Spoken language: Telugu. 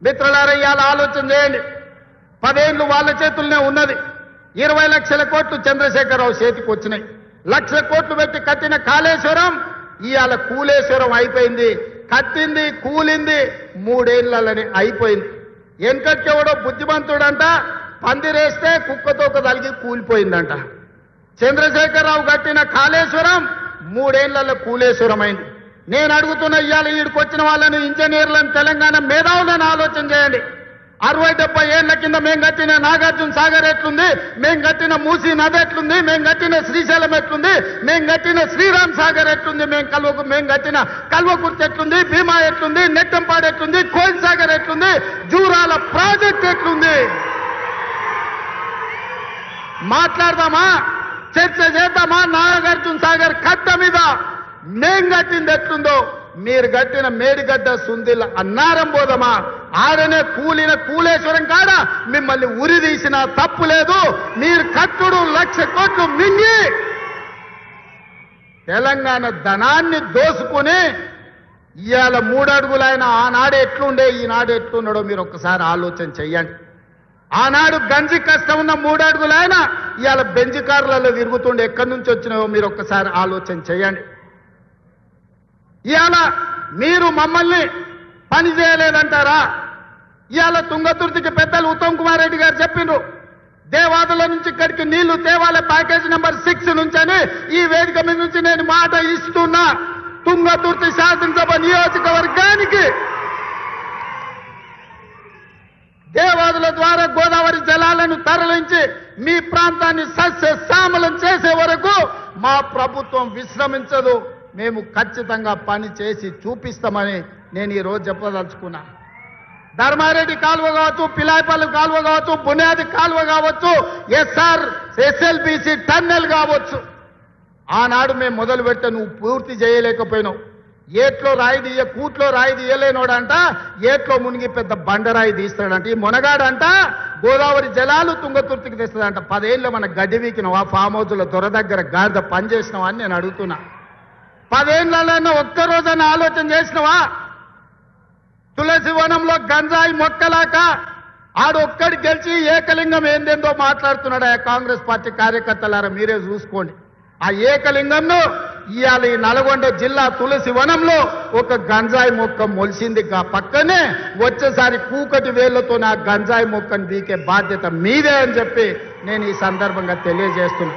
మిత్రులారా ఇవాళ ఆలోచన చేయండి. 10 ఏళ్ళు వాళ్ళ చేతుల్లోనే ఉన్నది. 20 లక్షల కోట్లు చంద్రశేఖరరావు చేతికి వచ్చినాయి. 1,00,000 కోట్లు పెట్టి కట్టిన కాళేశ్వరం ఇవాళ కూలేశ్వరం అయిపోయింది. కట్టింది కూలింది 3 ఏళ్లలోనే అయిపోయింది. వెనకట్టెవడో బుద్ధిమంతుడంట పందిరేస్తే కుక్కతోక తలిగి కూలిపోయిందంట. చంద్రశేఖరరావు కట్టిన కాళేశ్వరం 3 ఏళ్లలో కూలేశ్వరం అయింది. నేను అడుగుతున్న ఇవాళ ఈడికి వచ్చిన వాళ్ళని ఇంజనీర్లను తెలంగాణ మేధావులను ఆలోచన చేయండి. 60-70 ఏళ్ల కింద మేము కట్టిన నాగార్జున సాగర్ ఎట్లుంది, మేము కట్టిన మూసీ నది ఎట్లుంది, మేము కట్టిన శ్రీశైలం ఎట్లుంది, మేము కట్టిన శ్రీరామ్ సాగర్ ఎట్లుంది, మేము కట్టిన కల్వకుర్తి ఎట్లుంది, భీమా ఎట్లుంది, నెట్టంపాడు ఎట్లుంది, కోయిల్ సాగర్ ఎట్లుంది, జూరాల ప్రాజెక్ట్ ఎట్లుంది. మాట్లాడదామా, చర్చ చేద్దామా? నాగార్జున సాగర్ కట్ట మీద మేం కట్టింది ఎట్లుందో మీరు కట్టిన మేడిగడ్డ సుందిల అన్నారం పోదమా? ఆడనే కూలిన కూలేశ్వరం కాడ మిమ్మల్ని ఉరి తీసిన తప్పు లేదు. మీరు కట్టుడు 1,00,000 కోట్లు మింగి తెలంగాణ ధనాన్ని దోసుకుని ఇవాళ 3 అడుగులైన ఆనాడు ఎట్లుండే ఈనాడు ఎట్లున్నాడో మీరు ఒక్కసారి ఆలోచన చెయ్యండి. ఆనాడు గంజి కష్టం ఉన్న 3 అడుగులైన ఇవాళ బెంజ్ కార్లలో తిరుగుతుండే ఎక్కడి నుంచి వచ్చినాయో మీరు ఒక్కసారి ఆలోచన చేయండి. ఇవాళ మీరు మమ్మల్ని పని చేయలేదంటారా? ఇవాళ తుంగతుర్తికి పెద్దలు ఉత్తమ్ కుమార్ రెడ్డి గారు చెప్పిండ్రు, దేవాదుల నుంచి ఇక్కడికి నీళ్లు తేవాలే ప్యాకేజ్ నెంబర్ 6 నుంచి అని ఈ వేదిక మీద నుంచి నేను మాట ఇస్తున్నా. తుంగతుర్తి శాసనసభ నియోజకవర్గానికి దేవాదుల ద్వారా గోదావరి జలాలను తరలించి మీ ప్రాంతాన్ని సస్యశ్యామలం చేసే వరకు మా ప్రభుత్వం విశ్రమించదు. మేము ఖచ్చితంగా పని చేసి చూపిస్తామని నేను ఈరోజు చెప్పదలుచుకున్నా. ధర్మారెడ్డి కాలువ కావచ్చు, పిలాయపల్లి కాలువ కావచ్చు, బునియాది కాలువ కావచ్చు, SLBC టన్నెల్ కావచ్చు, ఆనాడు మేము మొదలు పెడితే నువ్వు పూర్తి చేయలేకపోయినావు. ఏట్లో రాయి తీయ కూట్లో రాయి తీయలేనోడంట ఏట్లో మునిగి పెద్ద బండరాయి తీస్తాడంట. ఈ మునగాడంట గోదావరి జలాలు తుంగతుర్తికి తెస్తాడంట. 10 ఏళ్ళు మన గడ్డి వీకినవా? ఫామ్ హౌస్ల దొర దగ్గర గాడిద పని చేసినావా అని నేను అడుగుతున్నా. 10 ఏళ్ళలో ఒక్కరోజైనా ఆలోచన చేసినవా? తులసి వనంలో గంజాయి మొక్కలాక ఆడొక్కడి గెలిచి ఏకలింగం ఏందేందో మాట్లాడుతున్నాడు. ఆ కాంగ్రెస్ పార్టీ కార్యకర్తలారా మీరే చూసుకోండి. ఆ ఏకలింగంను ఇవాళ ఈ నల్గొండ జిల్లా తులసి వనంలో ఒక గంజాయి మొక్క మొలిసింది. పక్కనే వచ్చేసారి కూకటి వేళ్లతో నా గంజాయి మొక్కను బీకే బాధ్యత మీదే అని చెప్పి నేను ఈ సందర్భంగా తెలియజేస్తున్నా.